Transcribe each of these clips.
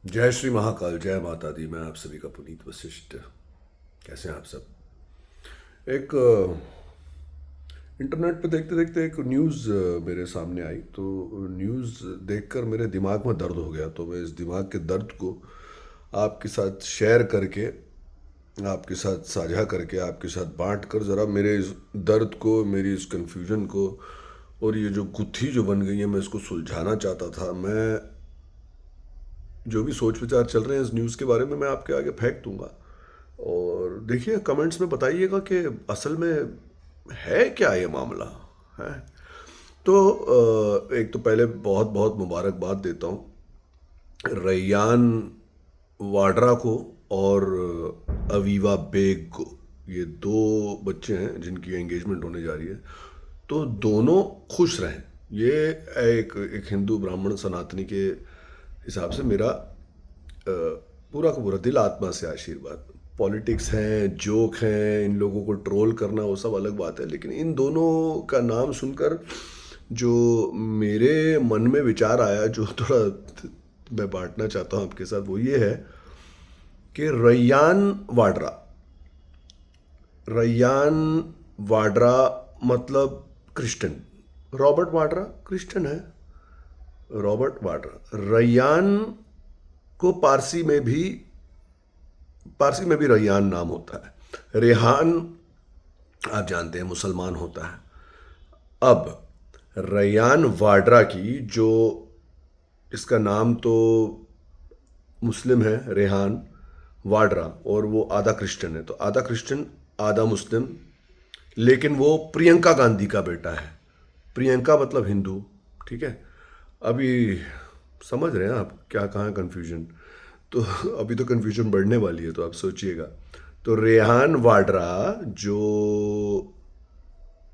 जय श्री महाकाल, जय माता दी। मैं आप सभी का पुनीत वशिष्ठ। कैसे हैं आप सब? एक इंटरनेट पे देखते देखते एक न्यूज़ मेरे सामने आई, तो न्यूज़ देखकर मेरे दिमाग में दर्द हो गया। तो मैं इस दिमाग के दर्द को आपके साथ शेयर करके, आपके साथ साझा करके, आपके साथ बांट कर ज़रा मेरे इस दर्द को, मेरी इस कन्फ्यूजन को और ये जो गुत्थी जो बन गई है, मैं इसको सुलझाना चाहता था। मैं जो भी सोच विचार चल रहे हैं इस न्यूज़ के बारे में, मैं आपके आगे फेंक दूंगा। और देखिए, कमेंट्स में बताइएगा कि असल में है क्या ये मामला है। तो एक तो पहले बहुत बहुत मुबारकबाद देता हूँ रैयान वाड्रा को और अवीवा बेग को। ये दो बच्चे हैं जिनकी एंगेजमेंट होने जा रही है। तो दोनों खुश रहें, ये एक हिंदू ब्राह्मण सनातनी के हिसाब से मेरा पूरा का पूरा दिल आत्मा से आशीर्वाद। पॉलिटिक्स हैं, जोक हैं, इन लोगों को ट्रोल करना वो सब अलग बात है, लेकिन इन दोनों का नाम सुनकर जो मेरे मन में विचार आया, जो थोड़ा मैं बांटना चाहता हूँ आपके साथ, वो ये है कि रैयान वाड्रा मतलब क्रिश्चियन। रॉबर्ट वाड्रा क्रिश्चियन है। रॉबर्ट वाड्रा, रैयान को पारसी में भी रैयान नाम होता है। रेहान आप जानते हैं मुसलमान होता है। अब रैयान वाड्रा की जो, इसका नाम तो मुस्लिम है रेहान वाड्रा, और वो आधा क्रिश्चियन है, तो आधा क्रिश्चियन आधा मुस्लिम। लेकिन वो प्रियंका गांधी का बेटा है। प्रियंका मतलब हिंदू, ठीक है। अभी समझ रहे हैं आप क्या, कहाँ कन्फ्यूजन। तो अभी तो कन्फ्यूजन बढ़ने वाली है, तो आप सोचिएगा। तो रेहान वाड्रा जो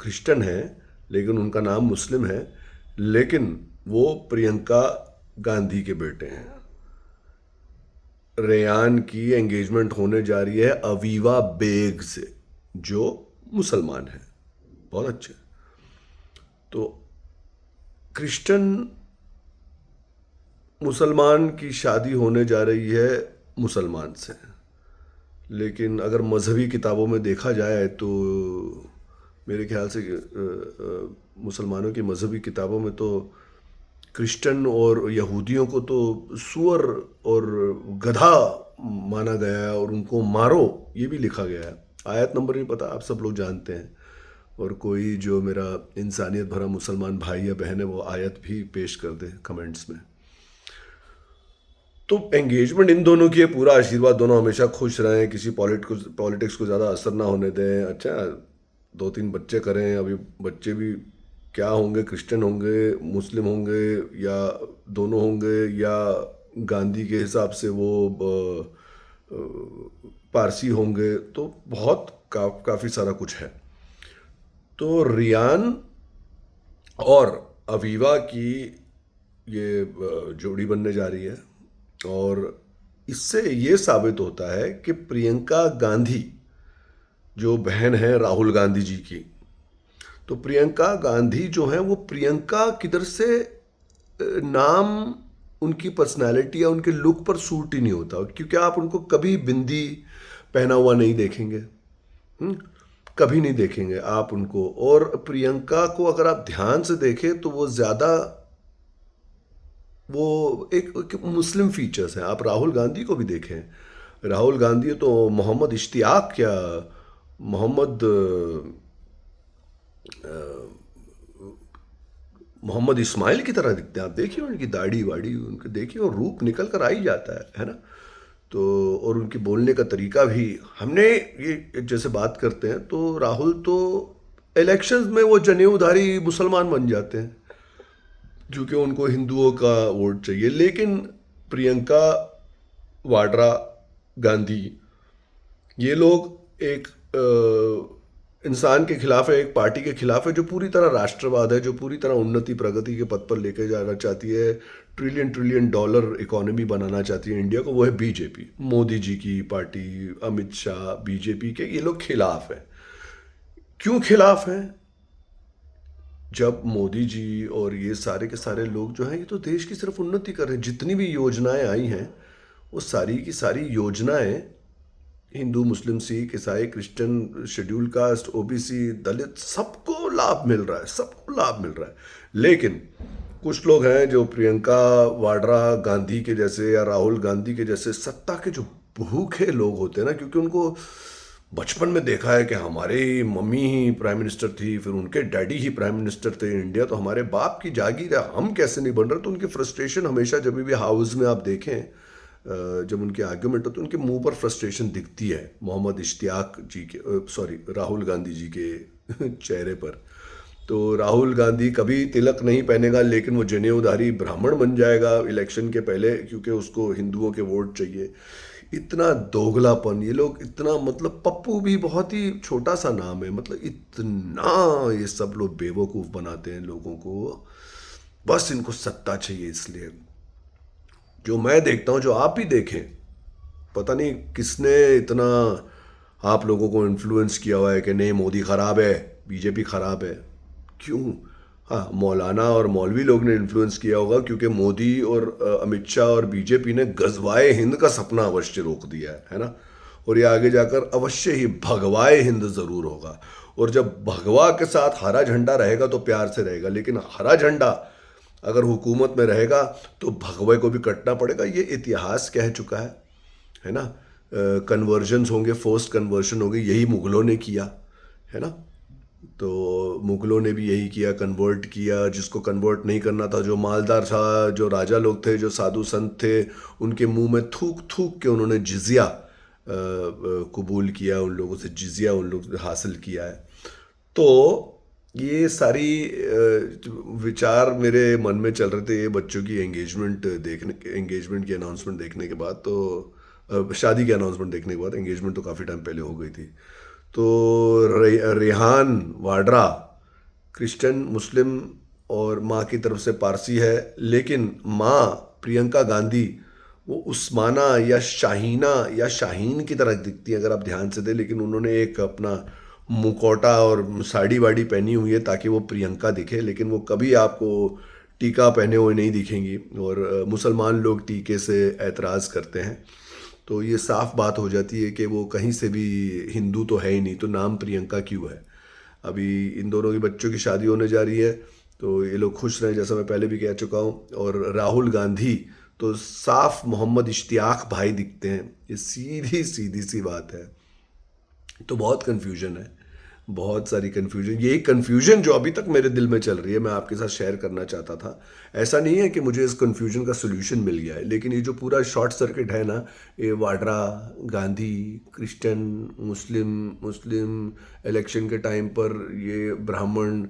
क्रिश्चियन है लेकिन उनका नाम मुस्लिम है, लेकिन वो प्रियंका गांधी के बेटे हैं। रेयान की एंगेजमेंट होने जा रही है अवीवा बेग से, जो मुसलमान है। बहुत अच्छे। तो क्रिश्चियन मुसलमान की शादी होने जा रही है मुसलमान से। लेकिन अगर मजहबी किताबों में देखा जाए तो मेरे ख्याल से मुसलमानों की मजहबी किताबों में तो क्रिश्चियन और यहूदियों को तो सुअर और गधा माना गया है और उनको मारो, ये भी लिखा गया है। आयत नंबर नहीं पता, आप सब लोग जानते हैं। और कोई जो मेरा इंसानियत भरा मुसलमान भाई या बहन है वो आयत भी पेश कर दे कमेंट्स में। तो एंगेजमेंट इन दोनों की है, पूरा आशीर्वाद। दोनों हमेशा खुश रहें, किसी पॉलिटिक्स को ज़्यादा असर ना होने दें। अच्छा, दो तीन बच्चे करें। अभी बच्चे भी क्या होंगे, क्रिश्चियन होंगे, मुस्लिम होंगे, या दोनों होंगे, या गांधी के हिसाब से वो पारसी होंगे। तो बहुत काफ़ी सारा कुछ है। तो रियान और अवीवा की ये जोड़ी बनने जा रही है। और इससे ये साबित होता है कि प्रियंका गांधी जो बहन है राहुल गांधी जी की, तो प्रियंका गांधी जो है वो प्रियंका किधर से नाम उनकी पर्सनालिटी या उनके लुक पर सूट ही नहीं होता, क्योंकि आप उनको कभी बिंदी पहना हुआ नहीं देखेंगे। हम्म, कभी नहीं देखेंगे आप उनको। और प्रियंका को अगर आप ध्यान से देखें तो वो ज़्यादा, वो एक मुस्लिम फीचर्स हैं। आप राहुल गांधी को भी देखें, राहुल गांधी तो मोहम्मद इश्तियाक क्या, मोहम्मद मोहम्मद इस्माइल की तरह दिखते हैं। आप देखिए उनकी दाढ़ी वाड़ी, उनके देखिए, और रूप निकल कर आ ही जाता है ना। तो और उनके बोलने का तरीका भी, हमने ये जैसे बात करते हैं तो राहुल तो इलेक्शंस में वो जनेऊधारी मुसलमान बन जाते हैं क्योंकि उनको हिंदुओं का वोट चाहिए। लेकिन प्रियंका वाड्रा गांधी, ये लोग एक इंसान के खिलाफ है, एक पार्टी के खिलाफ है जो पूरी तरह राष्ट्रवाद है, जो पूरी तरह उन्नति प्रगति के पथ पर लेके जाना चाहती है, ट्रिलियन ट्रिलियन डॉलर इकोनॉमी बनाना चाहती है इंडिया को। वो है बीजेपी, मोदी जी की पार्टी, अमित शाह, बीजेपी के ये लोग खिलाफ हैं। क्यों खिलाफ हैं? जब मोदी जी और ये सारे के सारे लोग जो हैं, ये तो देश की सिर्फ उन्नति कर रहे हैं। जितनी भी योजनाएं आई हैं, वो सारी की सारी योजनाएं हिंदू, मुस्लिम, सिख, ईसाई, क्रिश्चियन, शेड्यूल कास्ट, ओबीसी, दलित, सबको लाभ मिल रहा है, सबको लाभ मिल रहा है। लेकिन कुछ लोग हैं जो प्रियंका वाड्रा गांधी के जैसे या राहुल गांधी के जैसे सत्ता के जो भूखे लोग होते हैं ना, क्योंकि उनको बचपन में देखा है कि हमारी मम्मी ही प्राइम मिनिस्टर थी, फिर उनके डैडी ही प्राइम मिनिस्टर थे इंडिया, तो हमारे बाप की जागीर है, हम कैसे नहीं बन रहे। तो उनकी फ्रस्ट्रेशन हमेशा, जब भी हाउस में आप देखें जब उनके आर्ग्यूमेंट होते हैं, उनके मुंह पर फ्रस्ट्रेशन दिखती है मोहम्मद इश्तियाक जी के, सॉरी, राहुल गांधी जी के चेहरे पर। तो राहुल गांधी कभी तिलक नहीं पहनेगा, लेकिन वो जनेऊधारी ब्राह्मण बन जाएगा इलेक्शन के पहले, क्योंकि उसको हिंदुओं के वोट चाहिए। इतना दोगलापन, ये लोग इतना, मतलब पप्पू भी बहुत ही छोटा सा नाम है, मतलब इतना ये सब लोग बेवकूफ़ बनाते हैं लोगों को, बस इनको सत्ता चाहिए। इसलिए जो मैं देखता हूँ, जो आप ही देखें, पता नहीं किसने इतना आप लोगों को इन्फ्लुएंस किया हुआ है कि नहीं मोदी ख़राब है, बीजेपी ख़राब है। क्यों? हाँ, मौलाना और मौलवी लोग ने इन्फ्लुएंस किया होगा, क्योंकि मोदी और अमित शाह और बीजेपी ने गजवाए हिंद का सपना अवश्य रोक दिया है ना। और ये आगे जाकर अवश्य ही भगवाए हिंद ज़रूर होगा। और जब भगवा के साथ हरा झंडा रहेगा तो प्यार से रहेगा, लेकिन हरा झंडा अगर हुकूमत में रहेगा तो भगवे को भी कटना पड़ेगा। ये इतिहास कह चुका है ना। कन्वर्जन्स होंगे, फोर्स्ड कन्वर्शन होंगे, यही मुगलों ने किया है ना। तो मुगलों ने भी यही किया, कन्वर्ट किया। जिसको कन्वर्ट नहीं करना था, जो मालदार था, जो राजा लोग थे, जो साधु संत थे, उनके मुंह में थूक थूक के उन्होंने जिजिया कबूल किया, उन लोगों से जिजिया उन लोगों से हासिल किया है। तो ये सारी विचार मेरे मन में चल रहे थे ये बच्चों की एंगेजमेंट की अनाउंसमेंट देखने के बाद। तो शादी की अनाउंसमेंट देखने के बाद, एंगेजमेंट तो काफ़ी टाइम पहले हो गई थी। तो रेहान वाड्रा क्रिश्चियन, मुस्लिम और माँ की तरफ से पारसी है, लेकिन माँ प्रियंका गांधी वो उस्माना या शाहीना या शाहीन की तरह दिखती है अगर आप ध्यान से दें। लेकिन उन्होंने एक अपना मुकोटा और साड़ी वाड़ी पहनी हुई है ताकि वो प्रियंका दिखे, लेकिन वो कभी आपको टीका पहने हुए नहीं दिखेंगी। और मुसलमान लोग टीके से एतराज़ करते हैं, तो ये साफ बात हो जाती है कि वो कहीं से भी हिंदू तो है ही नहीं, तो नाम प्रियंका क्यों है। अभी इन दोनों के बच्चों की शादी होने जा रही है, तो ये लोग खुश रहें, जैसा मैं पहले भी कह चुका हूँ। और राहुल गांधी तो साफ मोहम्मद इश्तियाक भाई दिखते हैं, ये सीधी सीधी सी बात है। तो बहुत कन्फ्यूजन है, बहुत सारी कन्फ्यूजन। यही कन्फ्यूजन जो अभी तक मेरे दिल में चल रही है, मैं आपके साथ शेयर करना चाहता था। ऐसा नहीं है कि मुझे इस कन्फ्यूजन का सोल्यूशन मिल गया है, लेकिन ये जो पूरा शॉर्ट सर्किट है ना, ये वाड्रा, गांधी, क्रिश्चियन, मुस्लिम, मुस्लिम इलेक्शन के टाइम पर ये ब्राह्मण,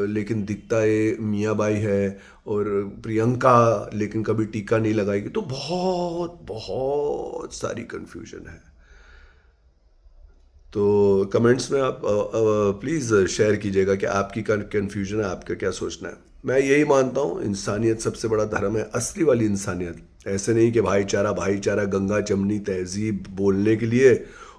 लेकिन दिखता ये मियाँ बाई है, और प्रियंका लेकिन कभी टीका नहीं लगाएगी। तो बहुत बहुत सारी कन्फ्यूजन है। तो कमेंट्स में आप प्लीज़ शेयर कीजिएगा कि आपकी कन्फ्यूजन है, आपका क्या सोचना है। मैं यही मानता हूँ, इंसानियत सबसे बड़ा धर्म है, असली वाली इंसानियत। ऐसे नहीं कि भाईचारा भाईचारा, गंगा जमनी तहजीब बोलने के लिए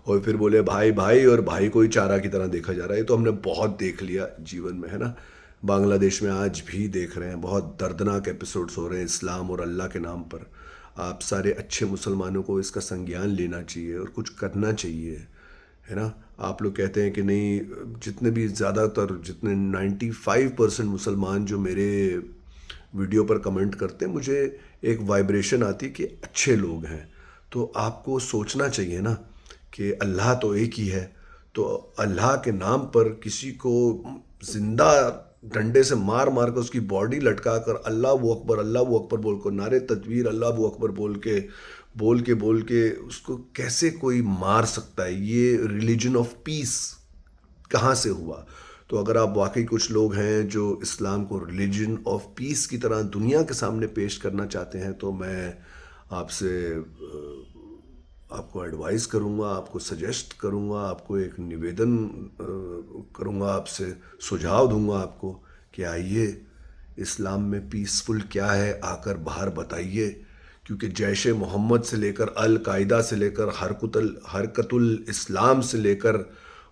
और फिर बोले भाई भाई, और भाई को ही चारा की तरह देखा जा रहा है। ये तो हमने बहुत देख लिया जीवन में, है ना। बांग्लादेश में आज भी देख रहे हैं, बहुत दर्दनाक एपिसोड्स हो रहे हैं इस्लाम और अल्लाह के नाम पर। आप सारे अच्छे मुसलमानों को इसका संज्ञान लेना चाहिए और कुछ करना चाहिए, है ना। आप लोग कहते हैं कि नहीं, जितने भी ज़्यादातर, जितने 95% मुसलमान जो मेरे वीडियो पर कमेंट करते हैं, मुझे एक वाइब्रेशन आती है कि अच्छे लोग हैं। तो आपको सोचना चाहिए ना कि अल्लाह तो एक ही है, तो अल्लाह के नाम पर किसी को जिंदा डंडे से मार मार कर उसकी बॉडी लटका कर अल्लाह वो अकबर बोल कर, नारे तकबीर, अल्लाह वो अकबर बोल के उसको कैसे कोई मार सकता है? ये रिलीजन ऑफ पीस कहाँ से हुआ? तो अगर आप वाकई कुछ लोग हैं जो इस्लाम को रिलीजन ऑफ पीस की तरह दुनिया के सामने पेश करना चाहते हैं, तो मैं आपसे आपको एडवाइस करूँगा, आपको सजेस्ट करूँगा, आपको एक निवेदन करूँगा, आपसे सुझाव दूँगा आपको कि आइए, इस्लाम में पीसफुल क्या है, आकर बाहर बताइए। क्योंकि जैश ए मोहम्मद से लेकर अल कायदा से लेकर हरकतुल इस्लाम से लेकर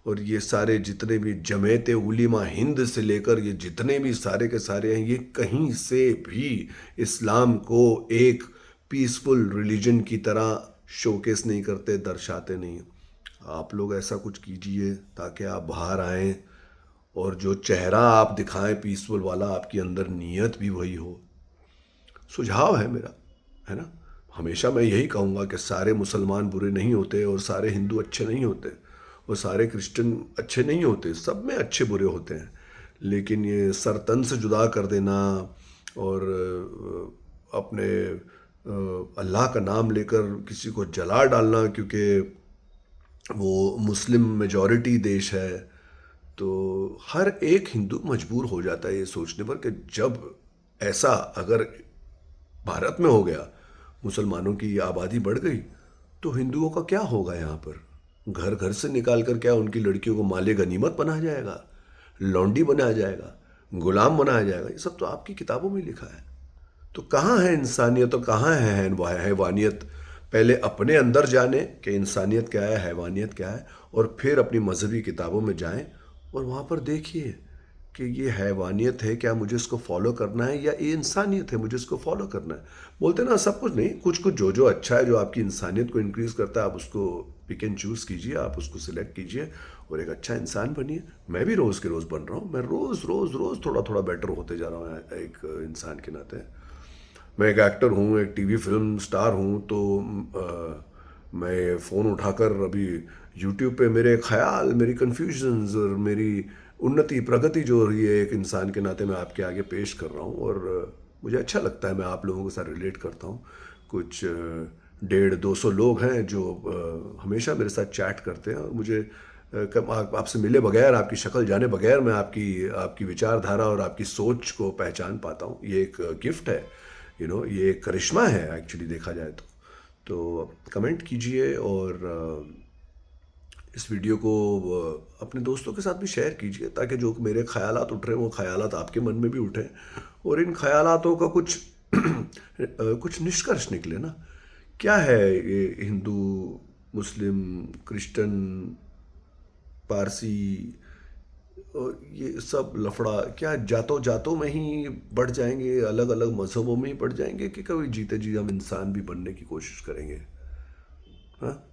और ये सारे जितने भी जमात उलेमा हिंद से लेकर ये जितने भी सारे के सारे हैं, ये कहीं से भी इस्लाम को एक पीसफुल रिलीजन की तरह शोकेस नहीं करते, दर्शाते नहीं। आप लोग ऐसा कुछ कीजिए ताकि आप बाहर आएँ और जो चेहरा आप दिखाएं पीसफुल वाला, आपकी अंदर नीयत भी वही हो। सुझाव है मेरा, है ना। हमेशा मैं यही कहूँगा कि सारे मुसलमान बुरे नहीं होते और सारे हिंदू अच्छे नहीं होते और सारे क्रिश्चियन अच्छे नहीं होते, सब में अच्छे बुरे होते हैं। लेकिन ये सर तन से जुदा कर देना और अपने अल्लाह का नाम लेकर किसी को जला डालना क्योंकि वो मुस्लिम मेजॉरिटी देश है, तो हर एक हिंदू मजबूर हो जाता है ये सोचने पर कि जब ऐसा अगर भारत में हो गया, मुसलमानों की आबादी बढ़ गई, तो हिंदुओं का क्या होगा यहाँ पर। घर घर से निकाल कर क्या उनकी लड़कियों को माले गनीमत बनाया जाएगा, लौंडी बनाया जाएगा, गुलाम बनाया जाएगा। ये सब तो आपकी किताबों में लिखा है। तो कहाँ है इंसानियत और कहाँ है हैवानियत। पहले अपने अंदर जाने कि इंसानियत क्या है, हैवानियत क्या है, और फिर अपनी मजहबी किताबों में जाएं और वहाँ पर देखिए कि ये हैवानियत है, क्या मुझे इसको फॉलो करना है, या ये इंसानियत है, मुझे इसको फॉलो करना है। बोलते ना सब कुछ नहीं, कुछ कुछ जो जो अच्छा है, जो आपकी इंसानियत को इंक्रीज़ करता है, आप उसको पिक एंड चूज़ कीजिए, आप उसको सिलेक्ट कीजिए और एक अच्छा इंसान बनिए। मैं भी रोज़ के रोज़ बन रहा हूँ, मैं रोज़ रोज़ रोज़ थोड़ा थोड़ा बेटर होते जा रहा हूँ एक इंसान के नाते। मैं एक एक्टर हूँ, एक टीवी फिल्म स्टार हूँ, तो मैं फ़ोन उठाकर अभी यूट्यूब पे मेरे ख्याल, मेरी कन्फ्यूजन्स और मेरी उन्नति प्रगति जो हो रही है एक इंसान के नाते मैं आपके आगे पेश कर रहा हूँ। और मुझे अच्छा लगता है, मैं आप लोगों के साथ रिलेट करता हूँ। कुछ 150-200 लोग हैं जो हमेशा मेरे साथ चैट करते हैं और मुझे आपसे मिले बगैर, आपकी शक्ल जाने बगैर मैं आपकी आपकी विचारधारा और आपकी सोच को पहचान पाता हूँ। ये एक गिफ्ट है, ये एक करिश्मा है एक्चुअली देखा जाए तो कमेंट कीजिए और इस वीडियो को अपने दोस्तों के साथ भी शेयर कीजिए ताकि जो मेरे ख्यालात उठ रहे हैं वो ख्यालात आपके मन में भी उठें और इन ख्यालातों का कुछ कुछ निष्कर्ष निकले ना। क्या है ये हिंदू, मुस्लिम, क्रिश्चियन, पारसी और ये सब लफड़ा क्या जातों जातों में ही बढ़ जाएंगे, अलग अलग मज़हबों में ही बढ़ जाएंगे, कि कभी जीते जी हम इंसान भी बनने की कोशिश करेंगे। हाँ,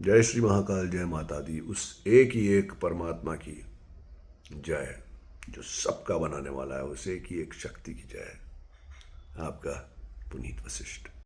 जय श्री महाकाल, जय माता दी, उस एक ही एक परमात्मा की जय, जो सबका बनाने वाला है, उस एक ही एक शक्ति की जय। आपका पुनीत वशिष्ठ।